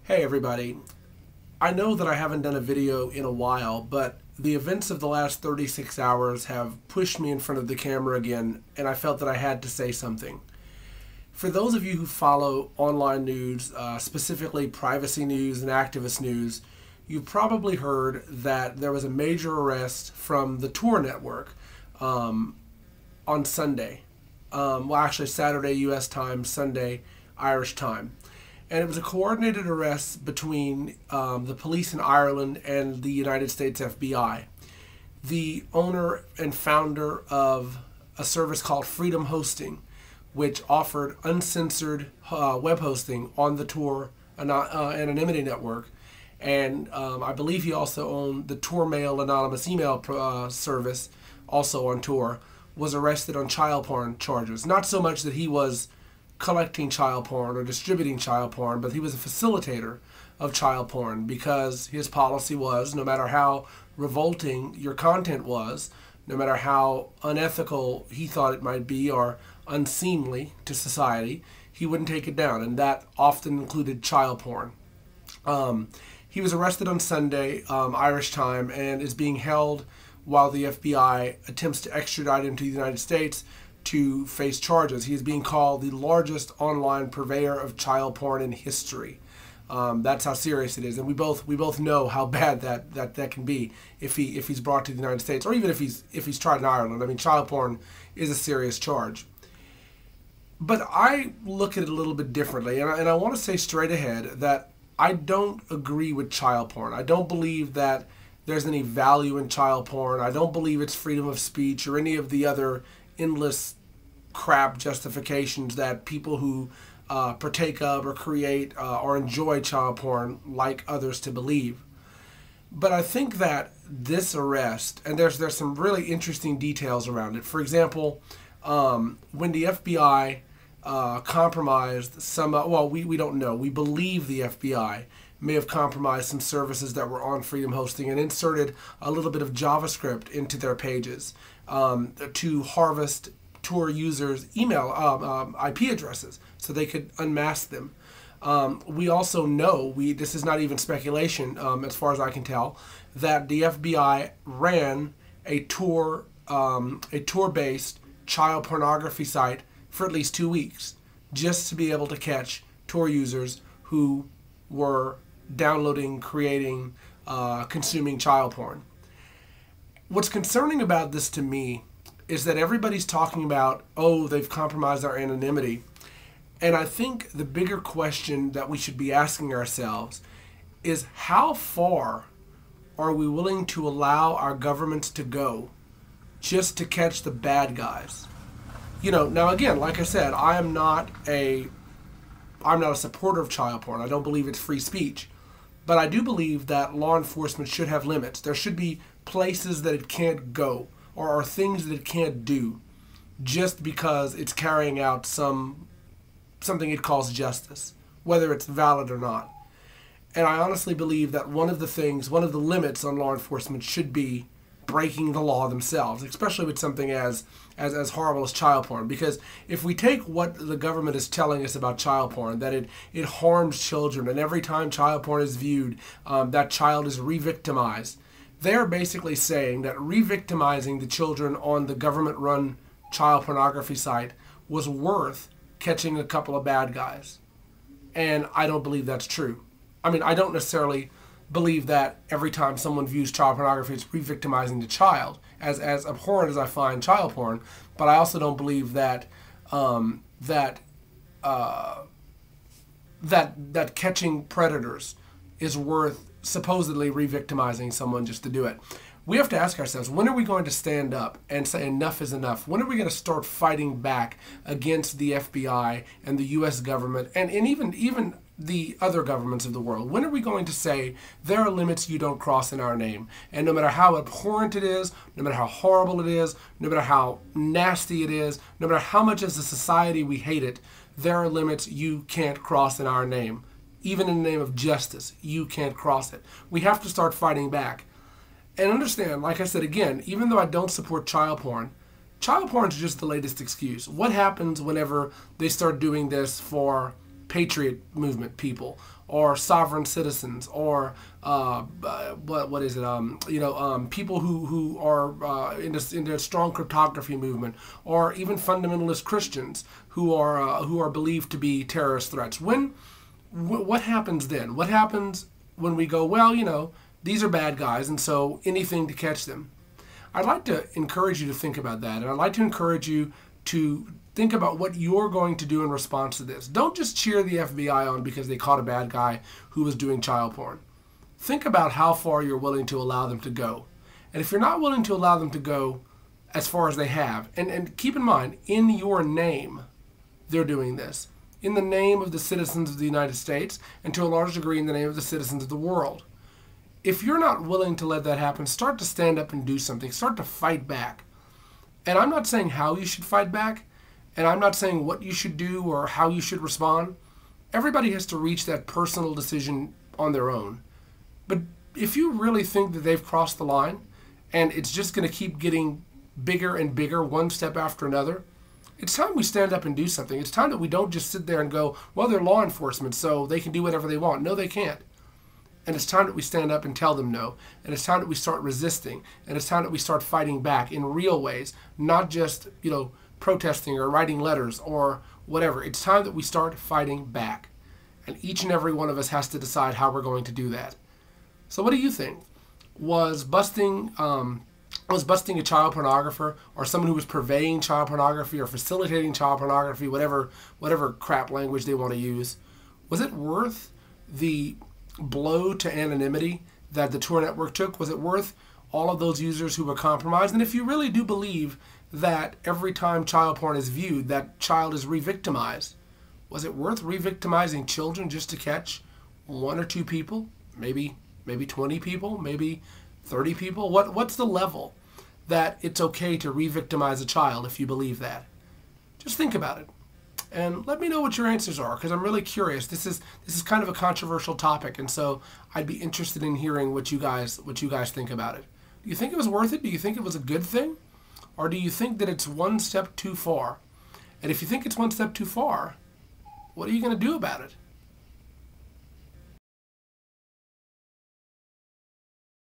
Hey everybody. I know that I haven't done a video in a while, but the events of the last 36 hours have pushed me in front of the camera again, and I felt that I had to say something. For those of you who follow online news, specifically privacy news and activist news, you've probably heard that there was a major arrest from the Tor network on Sunday. Well, actually Saturday U.S. time, Sunday Irish time. And it was a coordinated arrest between the police in Ireland and the United States FBI. The owner and founder of a service called Freedom Hosting, which offered uncensored web hosting on the Tor anonymity network. And I believe he also owned the TorMail anonymous email service, also on Tor, was arrested on child porn charges. Not so much that he was collecting child porn or distributing child porn, but he was a facilitator of child porn because his policy was no matter how revolting your content was, no matter how unethical he thought it might be or unseemly to society, he wouldn't take it down, and that often included child porn. He was arrested on Sunday, Irish time, and is being held while the FBI attempts to extradite him to the United States to face charges. He is being called the largest online purveyor of child porn in history. That's how serious it is, and we both know how bad that can be if he's brought to the United States, or even if he's tried in Ireland. I mean, child porn is a serious charge. But I look at it a little bit differently, and I want to say straight ahead that I don't agree with child porn. I don't believe that there's any value in child porn. I don't believe it's freedom of speech or any of the other endless crap justifications that people who partake of or create or enjoy child porn like others to believe. But I think that this arrest, and there's some really interesting details around it. For example, when the FBI compromised some, well, we don't know. We believe the FBI may have compromised some services that were on Freedom Hosting and inserted a little bit of JavaScript into their pages to harvest Tor users' email IP addresses so they could unmask them. We also know, this is not even speculation as far as I can tell, that the FBI ran a Tor-based child pornography site for at least 2 weeks just to be able to catch Tor users who were downloading, creating, consuming child porn. What's concerning about this to me is that everybody's talking about, oh, they've compromised our anonymity. And I think the bigger question that we should be asking ourselves is how far are we willing to allow our governments to go just to catch the bad guys? You know, now again, like I said, I'm not a supporter of child porn. I don't believe it's free speech. But I do believe that law enforcement should have limits. There should be places that it can't go or things that it can't do just because it's carrying out something it calls justice, whether it's valid or not. And I honestly believe that one of the limits on law enforcement should be breaking the law themselves, especially with something as horrible as child porn. Because if we take what the government is telling us about child porn, that it harms children, and every time child porn is viewed, that child is re-victimized, they're basically saying that re-victimizing the children on the government-run child pornography site was worth catching a couple of bad guys. And I don't believe that's true. I mean, I don't necessarily believe that every time someone views child pornography, it's re-victimizing the child, as abhorrent as I find child porn. But I also don't believe that that catching predators is worth supposedly re-victimizing someone just to do it. We have to ask ourselves, when are we going to stand up and say enough is enough? When are we going to start fighting back against the FBI and the U.S. government and even the other governments of the world? When are we going to say there are limits you don't cross in our name? And no matter how abhorrent it is, no matter how horrible it is, no matter how nasty it is, no matter how much as a society we hate it, there are limits you can't cross in our name. Even in the name of justice, you can't cross it. We have to start fighting back. And understand, like I said again, even though I don't support child porn is just the latest excuse. What happens whenever they start doing this for patriot movement people, or sovereign citizens, or what is it? People who are into a strong cryptography movement, or even fundamentalist Christians who are believed to be terrorist threats. What happens then? What happens when we go, well, these are bad guys, and so anything to catch them? I'd like to encourage you to think about that, and I'd like to encourage you to think about what you're going to do in response to this. Don't just cheer the FBI on because they caught a bad guy who was doing child porn. Think about how far you're willing to allow them to go. And if you're not willing to allow them to go as far as they have, and keep in mind, in your name, they're doing this. In the name of the citizens of the United States, and to a large degree in the name of the citizens of the world. If you're not willing to let that happen, start to stand up and do something. Start to fight back. And I'm not saying how you should fight back, and I'm not saying what you should do or how you should respond. Everybody has to reach that personal decision on their own. But if you really think that they've crossed the line, and it's just going to keep getting bigger and bigger one step after another, it's time we stand up and do something. It's time that we don't just sit there and go, well, they're law enforcement, so they can do whatever they want. No, they can't. And it's time that we stand up and tell them no. And it's time that we start resisting. And it's time that we start fighting back in real ways, not just, protesting or writing letters or whatever. It's time that we start fighting back. And each and every one of us has to decide how we're going to do that. So what do you think? Was busting a child pornographer, or someone who was purveying child pornography or facilitating child pornography, whatever crap language they want to use, was it worth the blow to anonymity that the Tor network took? Was it worth all of those users who were compromised? And if you really do believe that every time child porn is viewed, that child is re-victimized, was it worth re-victimizing children just to catch one or two people? Maybe 20 people? Maybe 30 people? What's the level that it's okay to re-victimize a child if you believe that? Just think about it. And let me know what your answers are, because I'm really curious. This is kind of a controversial topic, and so I'd be interested in hearing what you guys think about it. Do you think it was worth it? Do you think it was a good thing? Or do you think that it's one step too far? And if you think it's one step too far, what are you going to do about it?